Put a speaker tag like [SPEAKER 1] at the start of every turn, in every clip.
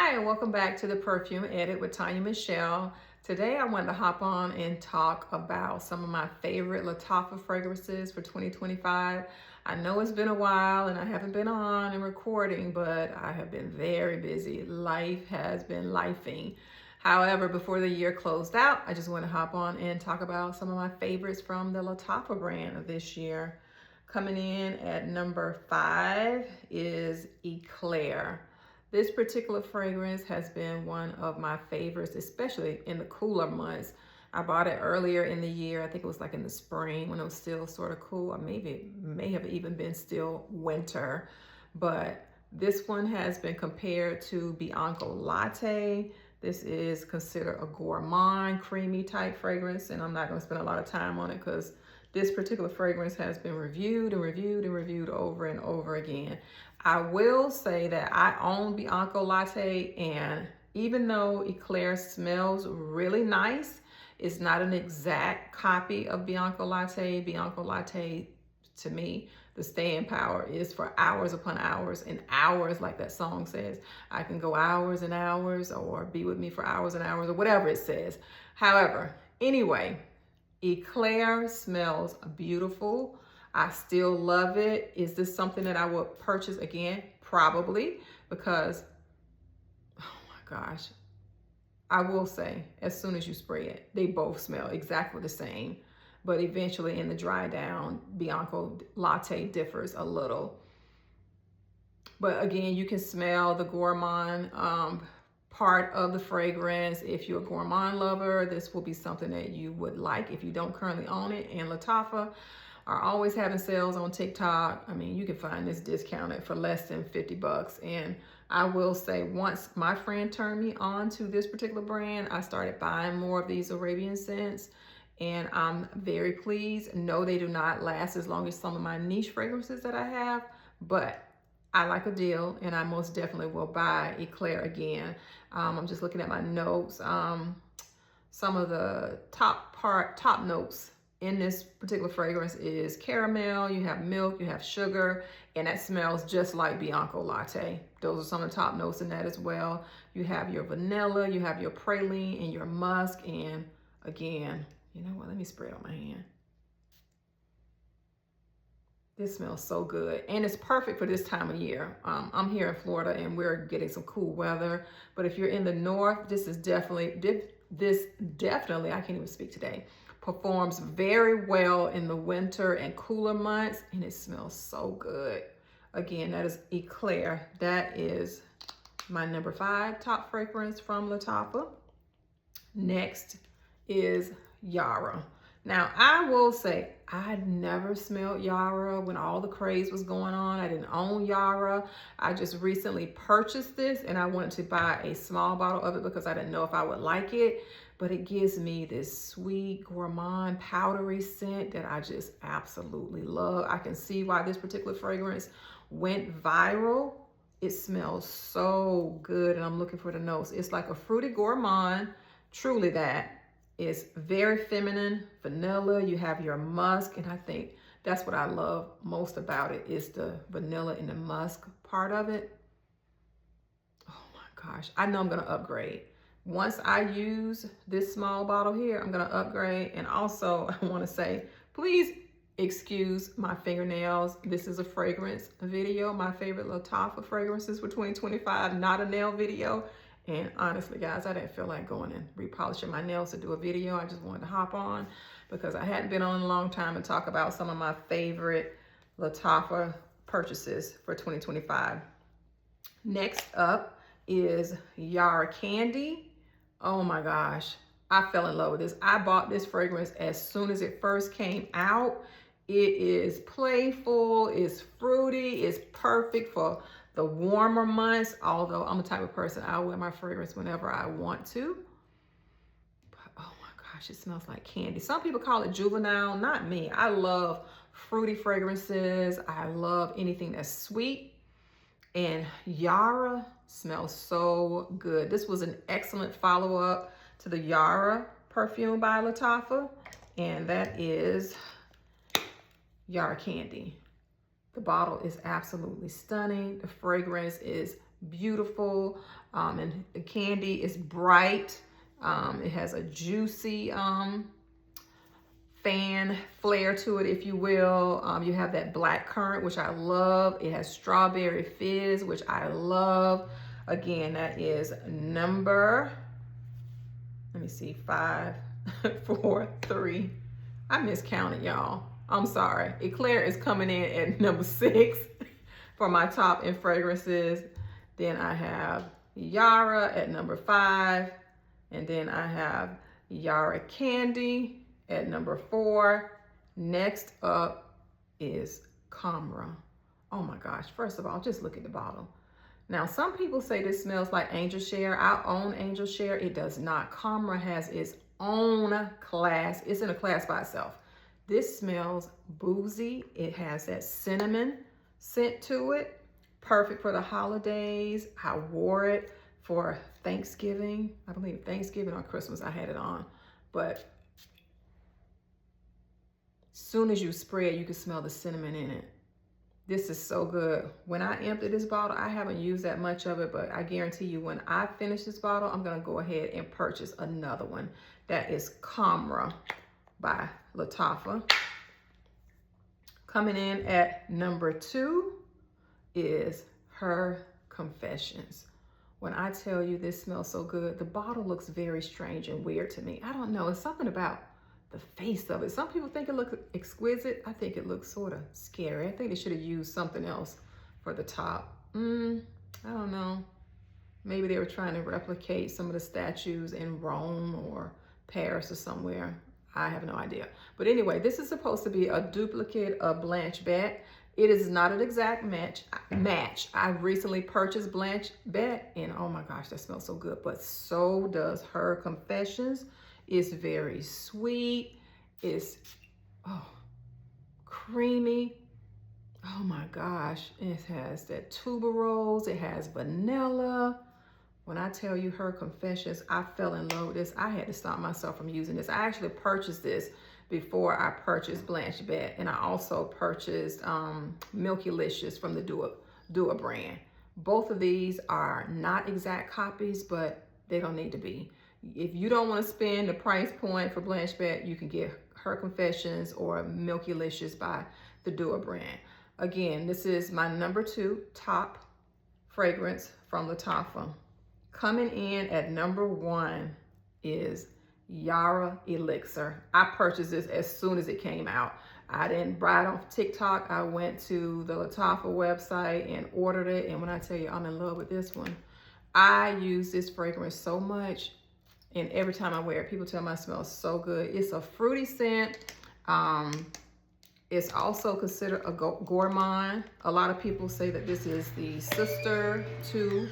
[SPEAKER 1] Hi, and welcome back to the Perfume Edit with Tanya Michelle. Today I wanted to hop on and talk about some of my favorite Lattafa fragrances for 2025. I know it's been a while and I haven't been on and recording, but I have been very busy. Life has been lifing. However, before the year closed out, I just want to hop on and talk about some of my favorites from the Lattafa brand of this year. Coming in at number 5 is ECLAIRE. This particular fragrance has been one of my favorites, especially in the cooler months. I bought it earlier in the year. I think it was like in the spring when it was still sort of cool, or maybe it may have even been still winter. But this one has been compared to Bianco Latte. This is considered a gourmand, creamy type fragrance, and I'm not going to spend a lot of time on it because this particular fragrance has been reviewed and reviewed and reviewed over and over again. I will say that I own Bianco Latte, and even though ECLAIRE smells really nice, it's not an exact copy of Bianco Latte. Bianco Latte, to me, the staying power is for hours upon hours and hours, like that song says. I can go hours and hours, or be with me for hours and hours, or whatever it says. However, anyway, ECLAIRE smells beautiful. I still love it. Is this something that I would purchase again? Probably, because, oh my gosh, I will say, as soon as you spray it, they both smell exactly the same. But eventually in the dry down, Bianco Latte differs a little. But again, you can smell the gourmand part of the fragrance. If you're a gourmand lover, this will be something that you would like if you don't currently own it. And Lattafa are always having sales on TikTok. I mean, you can find this discounted for less than 50 bucks. And I will say, once my friend turned me on to this particular brand, I started buying more of these Arabian scents. And I'm very pleased. No, they do not last as long as some of my niche fragrances that I have, but I like a deal, and I most definitely will buy ECLAIRE again. I'm just looking at my notes. Some of the top notes in this particular fragrance is caramel, you have milk, you have sugar, and that smells just like Bianco Latte. Those are some of the top notes in that as well. You have your vanilla, you have your praline, and your musk, and again, you know what, let me spray it on my hand. This smells so good, and it's perfect for this time of year. I'm here in Florida and we're getting some cool weather, but if you're in the north, this definitely, I can't even speak today, performs very well in the winter and cooler months, and it smells so good. Again, that is ECLAIRE. That is my number 5 top fragrance from Lattafa. Next is YARA. Now, I will say, I never smelled YARA when all the craze was going on. I didn't own YARA. I just recently purchased this, and I wanted to buy a small bottle of it because I didn't know if I would like it. But it gives me this sweet, gourmand, powdery scent that I just absolutely love. I can see why this particular fragrance went viral. It smells so good, and I'm looking for the notes. It's like a fruity gourmand, truly that. It's very feminine, vanilla, you have your musk, and I think that's what I love most about it, is the vanilla and the musk part of it. Oh my gosh, I know I'm gonna upgrade. Once I use this small bottle here, I'm gonna upgrade. And also, I wanna say, please excuse my fingernails. This is a fragrance video, my favorite Lattafa fragrances for 2025, not a nail video. And honestly, guys, I didn't feel like going and repolishing my nails to do a video. I just wanted to hop on because I hadn't been on in a long time and talk about some of my favorite Lattafa purchases for 2025. Next up is YARA Candy. Oh my gosh, I fell in love with this. I bought this fragrance as soon as it first came out. It is playful, it's fruity, it's perfect for the warmer months, although I'm the type of person, I'll wear my fragrance whenever I want to. But oh my gosh, it smells like candy. Some people call it juvenile, not me. I love fruity fragrances. I love anything that's sweet. And YARA smells so good. This was an excellent follow-up to the YARA perfume by Lattafa, and that is YARA Candy. The bottle is absolutely stunning. The fragrance is beautiful. And the candy is bright. It has a juicy fan flair to it, if you will. You have that black currant, which I love. It has strawberry fizz, which I love. Again, that is number, let me see, 5, 4, 3. I miscounted, y'all. I'm sorry. ECLAIRE is coming in at number 6 for my top in fragrances. Then I have YARA at number 5. And then I have YARA Candy at number 4. Next up is KHAMRAH. Oh my gosh. First of all, just look at the bottle. Now, some people say this smells like Angel Share. I own Angel Share. It does not. KHAMRAH has its own class. It's in a class by itself. This smells boozy. It has that cinnamon scent to it. Perfect for the holidays. I wore it for Thanksgiving. I believe Thanksgiving or Christmas I had it on. But as soon as you spray it, you can smell the cinnamon in it. This is so good. When I empty this bottle, I haven't used that much of it, but I guarantee you when I finish this bottle, I'm gonna go ahead and purchase another one. That is KHAMRAH by Lattafa. Coming in at number 2 is Her Confessions. When I tell you this smells so good, the bottle looks very strange and weird to me. I don't know, it's something about the face of it. Some people think it looks exquisite. I think it looks sort of scary. I think they should have used something else for the top. I don't know. Maybe they were trying to replicate some of the statues in Rome or Paris or somewhere. I have no idea. But anyway, this is supposed to be a duplicate of Blanche Bet. It is not an exact match. I recently purchased Blanche Bet, and oh my gosh, that smells so good. But so does Her Confessions. It's very sweet. It's creamy. Oh my gosh. It has that tuberose. It has vanilla. When I tell you Her Confessions, I fell in love with this. I had to stop myself from using this. I actually purchased this before I purchased Blanche Bet. And I also purchased Milkylicious from the Dua brand. Both of these are not exact copies, but they don't need to be. If you don't want to spend the price point for Blanche Bet, you can get Her Confessions or Milkylicious by the Dua brand. Again, this is my number 2 top fragrance from Lattafa. Coming in at number 1 is YARA ELIXIR. I purchased this as soon as it came out. I didn't buy it off TikTok. I went to the Lattafa website and ordered it. And when I tell you I'm in love with this one, I use this fragrance so much. And every time I wear it, people tell me it smells so good. It's a fruity scent. It's also considered a gourmand. A lot of people say that this is the sister to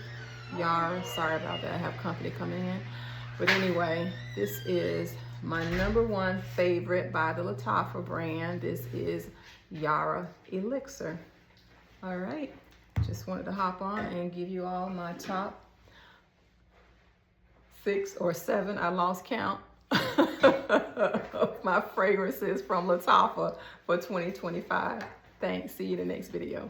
[SPEAKER 1] YARA. Sorry about that. I have company coming in. But anyway, this is my number 1 favorite by the Lattafa brand. This is YARA ELIXIR. All right. Just wanted to hop on and give you all my top 6 or 7, I lost count, of my fragrances from Lattafa for 2025. Thanks. See you in the next video.